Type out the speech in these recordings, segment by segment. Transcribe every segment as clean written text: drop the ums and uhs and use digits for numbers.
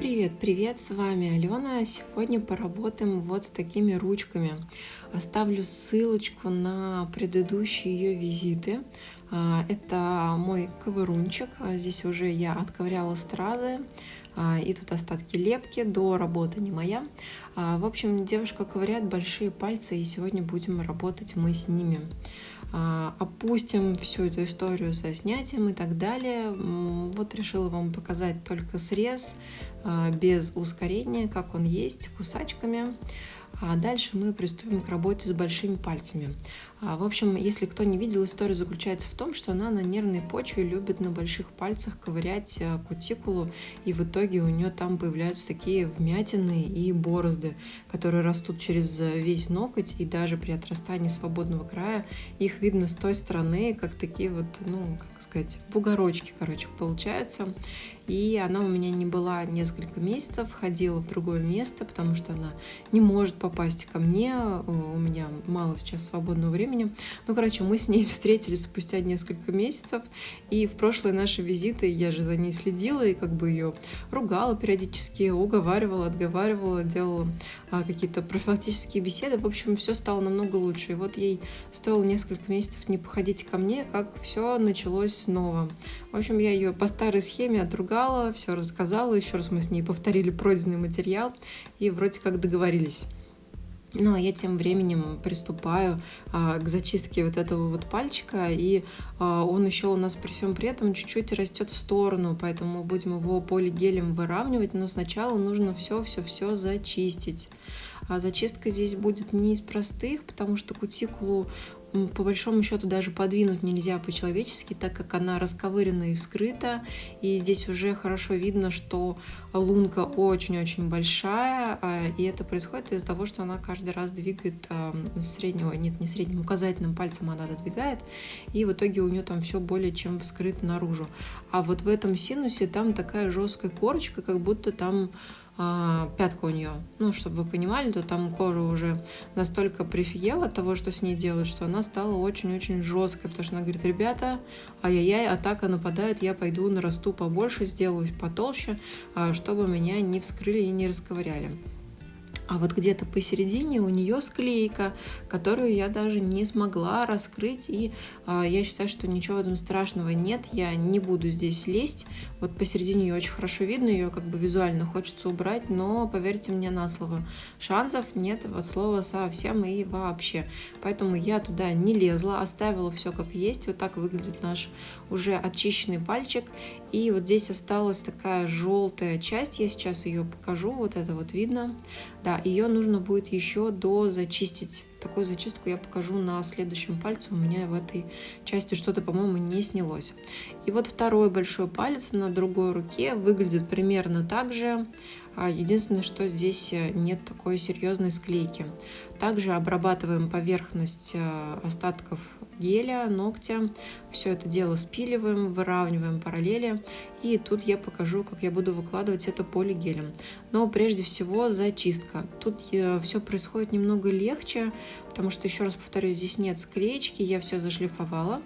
Привет, привет, с вами Алена. Сегодня поработаем вот с такими ручками. Оставлю ссылочку на предыдущие ее визиты. Это мой ковырунчик. Здесь уже я отковыряла стразы. И тут остатки лепки, до работы не моя. В общем, девушка ковыряет большие пальцы, и сегодня будем работать мы с ними. Опустим всю эту историю со снятием и так далее. Вот решила вам показать только срез, без ускорения, как он есть, кусачками. А дальше мы приступим к работе с большими пальцами. В общем, если кто не видел, история заключается в том, что она на нервной почве любит на больших пальцах ковырять кутикулу, и в итоге у нее там появляются такие вмятины и борозды, которые растут через весь ноготь, и даже при отрастании свободного края их видно с той стороны, как такие вот, как сказать, бугорочки, получаются. И она у меня не была несколько месяцев, ходила в другое место, потому что она не может попасть ко мне, у меня мало сейчас свободного времени. Мы с ней встретились спустя несколько месяцев, и в прошлые наши визиты я же за ней следила и ее ругала периодически, уговаривала, отговаривала, делала какие-то профилактические беседы. В общем, все стало намного лучше. И вот ей стоило несколько месяцев не походить ко мне, как все началось снова. В общем, я ее по старой схеме отругала, все рассказала, еще раз мы с ней повторили пройденный материал и вроде как договорились. Ну, а я тем временем приступаю к зачистке вот этого вот пальчика, и он еще у нас при всем при этом чуть-чуть растет в сторону, поэтому мы будем его полигелем выравнивать, но сначала нужно все зачистить. А зачистка здесь будет не из простых, потому что кутикулу по большому счету даже подвинуть нельзя по-человечески, так как она расковырена и вскрыта, и здесь уже хорошо видно, что лунка очень-очень большая, и это происходит из-за того, что она каждый раз двигает указательным пальцем она додвигает, и в итоге у нее там все более чем вскрыто наружу. А вот в этом синусе там такая жесткая корочка, как будто там пятка у нее. Чтобы вы понимали, то там кожа уже настолько прифигела от того, что с ней делают, что она стала очень-очень жесткой, потому что она говорит: ребята, ай-яй-яй, атака нападает, я пойду нарасту побольше, сделаю потолще, чтобы меня не вскрыли и не расковыряли. А вот где-то посередине у нее склейка, которую я даже не смогла раскрыть, и я считаю, что ничего в этом страшного нет, я не буду здесь лезть. Вот посередине ее очень хорошо видно, ее визуально хочется убрать, но поверьте мне на слово, шансов нет от слова совсем и вообще. Поэтому я туда не лезла, оставила все как есть. Вот так выглядит наш уже очищенный пальчик. И вот здесь осталась такая желтая часть, я сейчас ее покажу, вот это вот видно. Да, ее нужно будет еще дозачистить. Такую зачистку я покажу на следующем пальце. У меня в этой части что-то, по-моему, не снялось. И вот второй большой палец на другой руке выглядит примерно так же. Единственное, что здесь нет такой серьезной склейки. Также обрабатываем поверхность остатков геля, ногтя. Все это дело спиливаем, выравниваем параллели. И тут я покажу, как я буду выкладывать это полигелем. Но прежде всего зачистка. Тут все происходит немного легче, потому что, еще раз повторюсь, здесь нет склеечки, я все зашлифовала.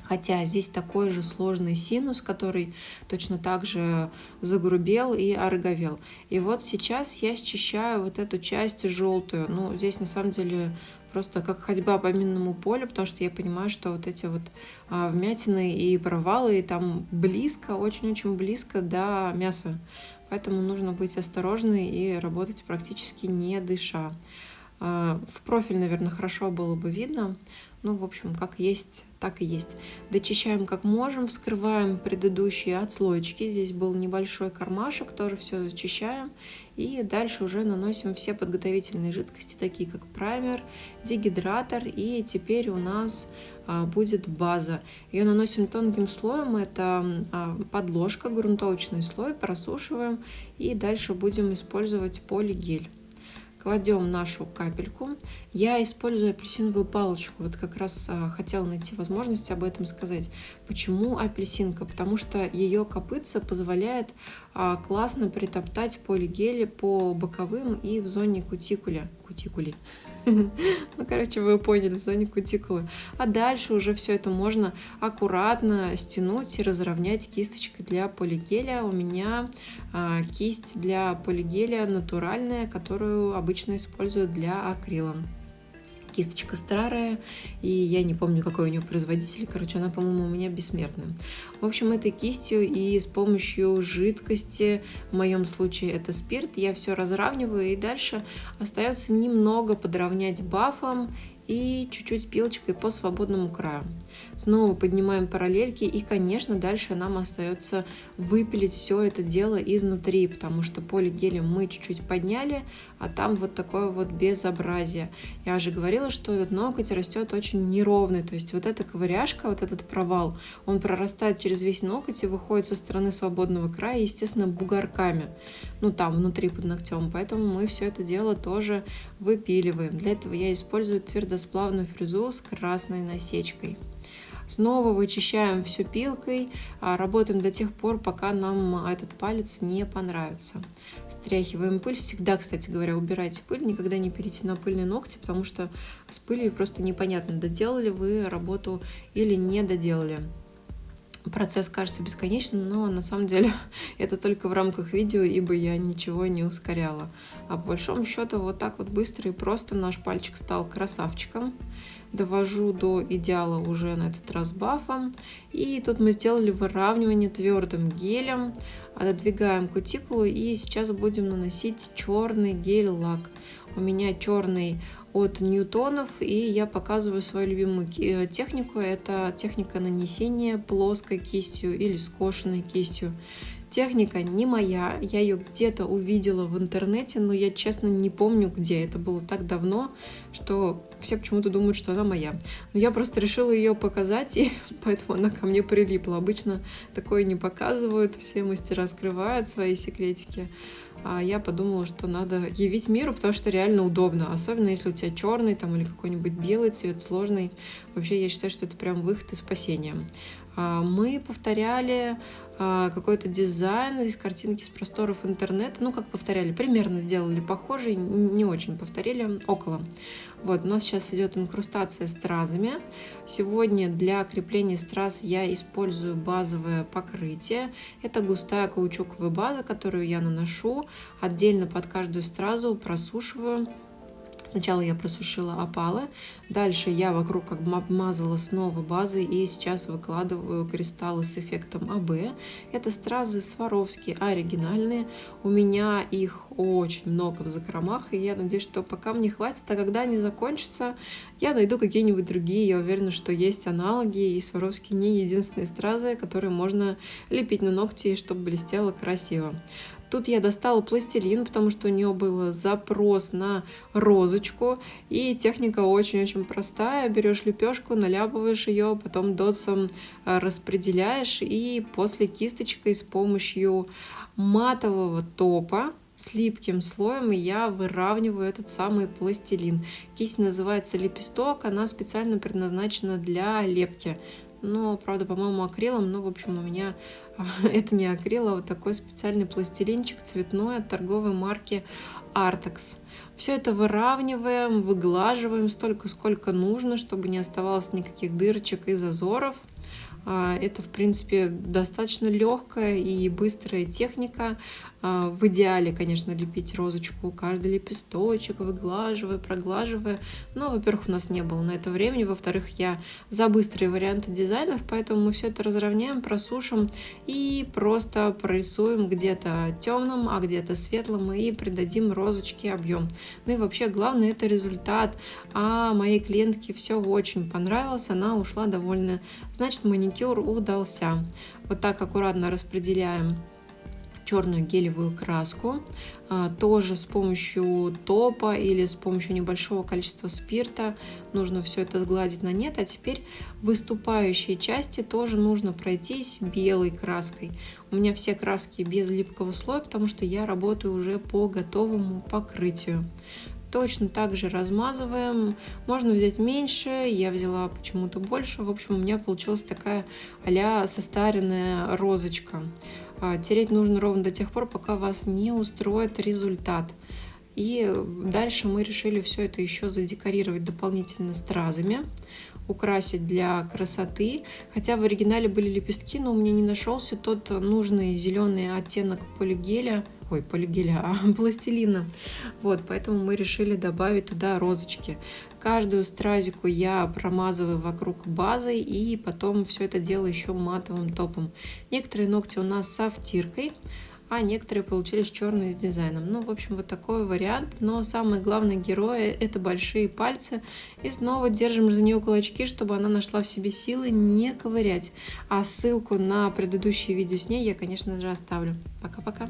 Хотя здесь такой же сложный синус, который точно так же загрубел и ороговел. И вот сейчас я счищаю вот эту часть желтую. Здесь на самом деле просто как ходьба по минному полю, потому что я понимаю, что вот эти вот вмятины и провалы, и там близко, очень-очень близко до мяса. Поэтому нужно быть осторожной и работать практически не дыша. В профиль, наверное, хорошо было бы видно. В общем, как есть, так и есть. Дочищаем как можем, вскрываем предыдущие отслоечки. Здесь был небольшой кармашек, тоже все зачищаем. И дальше уже наносим все подготовительные жидкости, такие как праймер, дегидратор. И теперь у нас будет база. Ее наносим тонким слоем, это подложка, грунтовочный слой, просушиваем. И дальше будем использовать полигель. Кладем нашу капельку. Я использую апельсиновую палочку. Вот как раз хотела найти возможность об этом сказать. Почему апельсинка? Потому что ее копытце позволяет классно притоптать полигель по боковым и в зоне кутикулы. кутикуле. Ну, короче, вы поняли, в зоне кутикулы. А дальше уже все это можно аккуратно стянуть и разровнять кисточкой для полигеля. У меня кисть для полигеля натуральная, которую обычно используют для акрила. Кисточка старая, и я не помню, какой у нее производитель. Короче, она, по-моему, у меня бессмертная. В общем, этой кистью и с помощью жидкости, в моем случае это спирт, я все разравниваю, и дальше остается немного подровнять бафом и чуть-чуть пилочкой по свободному краю. Снова поднимаем параллельки, и, конечно, дальше нам остается выпилить все это дело изнутри, потому что полигелем мы чуть-чуть подняли, а там вот такое вот безобразие. Я уже говорила, что этот ноготь растет очень неровный, то есть вот эта ковыряшка, вот этот провал, он прорастает через весь ноготь и выходит со стороны свободного края, естественно, бугорками, ну там внутри под ногтем, поэтому мы все это дело тоже выпиливаем. Для этого я использую твердосплавную фрезу с красной насечкой. Снова вычищаем все пилкой, работаем до тех пор, пока нам этот палец не понравится. Стряхиваем пыль. Всегда, кстати говоря, убирайте пыль, никогда не перейти на пыльные ногти, потому что с пылью просто непонятно, доделали вы работу или не доделали. Процесс кажется бесконечным, но на самом деле это только в рамках видео, ибо я ничего не ускоряла. А по большому счету вот так вот быстро и просто наш пальчик стал красавчиком. Довожу до идеала уже на этот раз бафом. И тут мы сделали выравнивание твердым гелем. Отодвигаем кутикулу, и сейчас будем наносить черный гель-лак. У меня черный от Ньютонов, и я показываю свою любимую технику. Это техника нанесения плоской кистью или скошенной кистью. Техника не моя, я ее где-то увидела в интернете, но я честно не помню где. Это было так давно, что все почему-то думают, что она моя. Но я просто решила ее показать, и поэтому она ко мне прилипла. Обычно такое не показывают, все мастера скрывают свои секретики. А я подумала, что надо явить миру, потому что реально удобно. Особенно если у тебя черный там, или какой-нибудь белый цвет, сложный. Вообще я считаю, что это прям выход и спасение. Мы повторяли какой-то дизайн из картинки с просторов интернета. Ну, как повторяли, примерно сделали похожий, не очень повторили, около. Вот, у нас сейчас идет инкрустация стразами. Сегодня для крепления страз я использую базовое покрытие. Это густая каучуковая база, которую я наношу. Отдельно под каждую стразу просушиваю. Сначала я просушила опалы, дальше я вокруг как бы обмазала снова базой, и сейчас выкладываю кристаллы с эффектом АБ. Это стразы Сваровски оригинальные. У меня их очень много в закромах, и я надеюсь, что пока мне хватит, а когда они закончатся, я найду какие-нибудь другие. Я уверена, что есть аналоги, и Сваровски не единственные стразы, которые можно лепить на ногти, чтобы блестело красиво. Тут я достала пластилин, потому что у нее был запрос на розочку. И техника очень-очень простая. Берешь лепешку, наляпываешь ее, потом дотсом распределяешь. И после кисточкой с помощью матового топа с липким слоем я выравниваю этот самый пластилин. Кисть называется лепесток, она специально предназначена для лепки. Но, правда, по-моему, акрилом, но, в общем, у меня это не акрил, а вот такой специальный пластилинчик цветной от торговой марки Artex. Все это выравниваем, выглаживаем столько, сколько нужно, чтобы не оставалось никаких дырочек и зазоров. Это, в принципе, достаточно легкая и быстрая техника. В идеале, конечно, лепить розочку, каждый лепесточек, выглаживая, проглаживая. Но, во-первых, у нас не было на это времени. Во-вторых, я за быстрые варианты дизайнов, поэтому мы все это разровняем, просушим и просто прорисуем где-то темным, а где-то светлым и придадим розочке объем. Ну и вообще, главное, это результат. А моей клиентке все очень понравилось, она ушла довольна. Значит, маникюр удался. Вот так аккуратно распределяем черную гелевую краску, тоже с помощью топа или с помощью небольшого количества спирта нужно все это сгладить на нет. А теперь выступающие части тоже нужно пройтись белой краской. У меня все краски без липкого слоя, потому что я работаю уже по готовому покрытию. Точно так же размазываем. Можно взять меньше, я взяла почему-то больше. В общем, у меня получилась такая а-ля состаренная розочка. Тереть нужно ровно до тех пор, пока вас не устроит результат. И дальше мы решили все это еще задекорировать дополнительно стразами, украсить для красоты. Хотя в оригинале были лепестки, но у меня не нашелся тот нужный зеленый оттенок пластилина. Вот, поэтому мы решили добавить туда розочки. Каждую стразику я промазываю вокруг базой и потом все это делаю еще матовым топом. Некоторые ногти у нас со втиркой, а некоторые получились черные с дизайном. Ну, в общем, вот такой вариант. Но самый главный герой — это большие пальцы. И снова держим за нее кулачки, чтобы она нашла в себе силы не ковырять. А ссылку на предыдущее видео с ней я, конечно же, оставлю. Пока-пока.